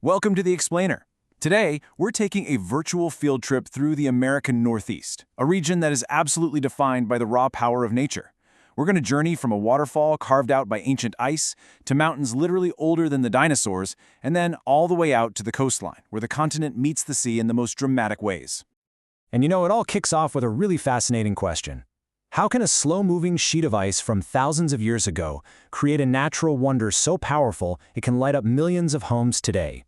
Welcome to the Explainer. Today, we're taking a virtual field trip through the American Northeast, a region that is absolutely defined by the raw power of nature. We're going to journey from a waterfall carved out by ancient ice to mountains literally older than the dinosaurs, and then all the way out to the coastline, where the continent meets the sea in the most dramatic ways. And it all kicks off with a really fascinating question. How can a slow-moving sheet of ice from thousands of years ago create a natural wonder so powerful it can light up millions of homes today?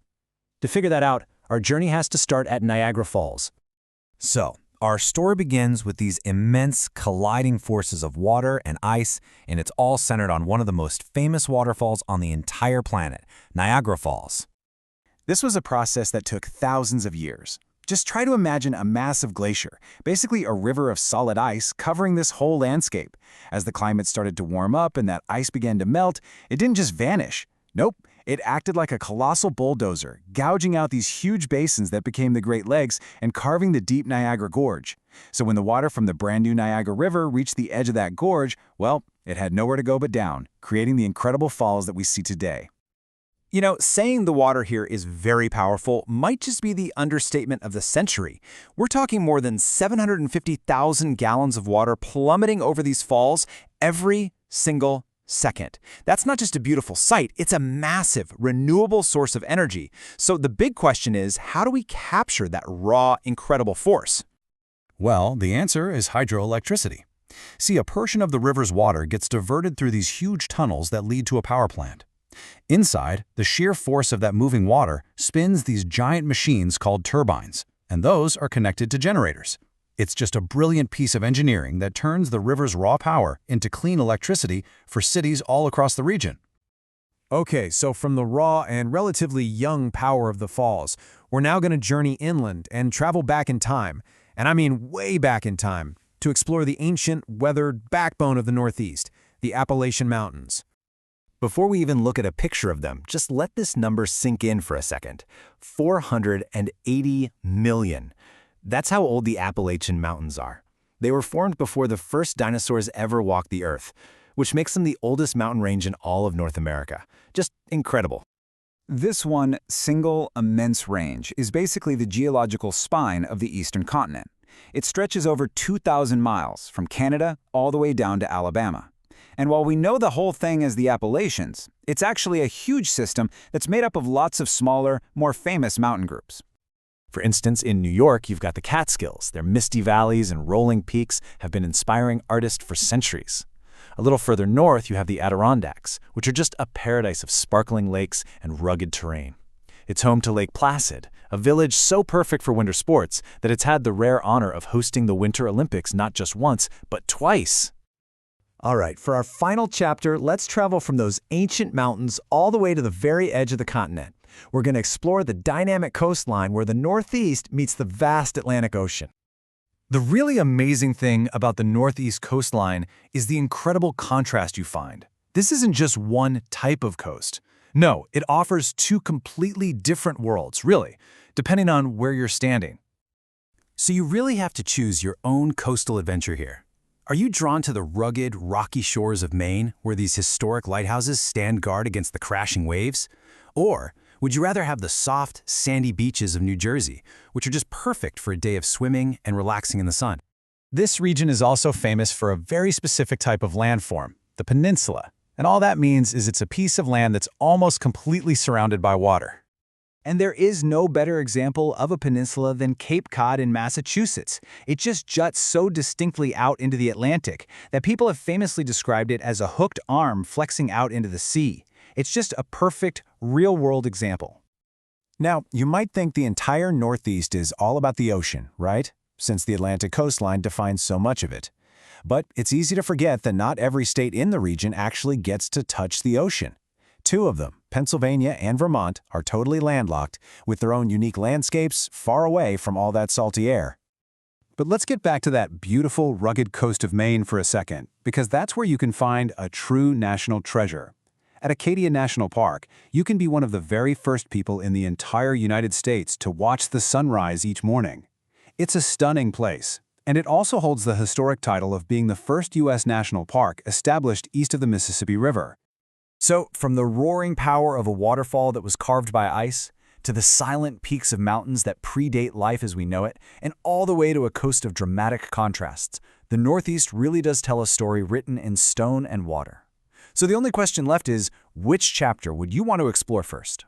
To figure that out, our journey has to start at Niagara Falls. So, our story begins with these immense colliding forces of water and ice, and it's all centered on one of the most famous waterfalls on the entire planet, Niagara Falls. This was a process that took thousands of years. Just try to imagine a massive glacier, basically a river of solid ice covering this whole landscape. As the climate started to warm up and that ice began to melt, it didn't just vanish. Nope, it acted like a colossal bulldozer, gouging out these huge basins that became the Great Lakes and carving the deep Niagara Gorge. So when the water from the brand new Niagara River reached the edge of that gorge, well, it had nowhere to go but down, creating the incredible falls that we see today. Saying the water here is very powerful might just be the understatement of the century. We're talking more than 750,000 gallons of water plummeting over these falls every single second. That's not just a beautiful sight, it's a massive, renewable source of energy. So the big question is, how do we capture that raw, incredible force? Well, the answer is hydroelectricity. See, a portion of the river's water gets diverted through these huge tunnels that lead to a power plant. Inside, the sheer force of that moving water spins these giant machines called turbines, and those are connected to generators. It's just a brilliant piece of engineering that turns the river's raw power into clean electricity for cities all across the region. Okay, so from the raw and relatively young power of the falls, we're now going to journey inland and travel back in time, and I mean way back in time, to explore the ancient, weathered backbone of the Northeast, the Appalachian Mountains. Before we even look at a picture of them, just let this number sink in for a second. 480 million. That's how old the Appalachian Mountains are. They were formed before the first dinosaurs ever walked the Earth, which makes them the oldest mountain range in all of North America. Just incredible. This one single immense range is basically the geological spine of the eastern continent. It stretches over 2,000 miles from Canada all the way down to Alabama. And while we know the whole thing as the Appalachians, it's actually a huge system that's made up of lots of smaller, more famous mountain groups. For instance, in New York, you've got the Catskills. Their misty valleys and rolling peaks have been inspiring artists for centuries. A little further north, you have the Adirondacks, which are just a paradise of sparkling lakes and rugged terrain. It's home to Lake Placid, a village so perfect for winter sports that it's had the rare honor of hosting the Winter Olympics not just once, but twice. All right, for our final chapter, let's travel from those ancient mountains all the way to the very edge of the continent. We're going to explore the dynamic coastline where the Northeast meets the vast Atlantic Ocean. The really amazing thing about the Northeast coastline is the incredible contrast you find. This isn't just one type of coast. No, it offers two completely different worlds, really, depending on where you're standing. So you really have to choose your own coastal adventure here. Are you drawn to the rugged, rocky shores of Maine, where these historic lighthouses stand guard against the crashing waves? Or would you rather have the soft, sandy beaches of New Jersey, which are just perfect for a day of swimming and relaxing in the sun? This region is also famous for a very specific type of landform, the peninsula. And all that means is it's a piece of land that's almost completely surrounded by water. And there is no better example of a peninsula than Cape Cod in Massachusetts. It just juts so distinctly out into the Atlantic that people have famously described it as a hooked arm flexing out into the sea. It's just a perfect, real-world example. Now, you might think the entire Northeast is all about the ocean, right? Since the Atlantic coastline defines so much of it. But it's easy to forget that not every state in the region actually gets to touch the ocean. Two of them, Pennsylvania and Vermont, are totally landlocked, with their own unique landscapes far away from all that salty air. But let's get back to that beautiful, rugged coast of Maine for a second, because that's where you can find a true national treasure. At Acadia National Park, you can be one of the very first people in the entire United States to watch the sunrise each morning. It's a stunning place, and it also holds the historic title of being the first U.S. national park established east of the Mississippi River. So, from the roaring power of a waterfall that was carved by ice to the silent peaks of mountains that predate life as we know it, and all the way to a coast of dramatic contrasts, the Northeast really does tell a story written in stone and water. So the only question left is, which chapter would you want to explore first?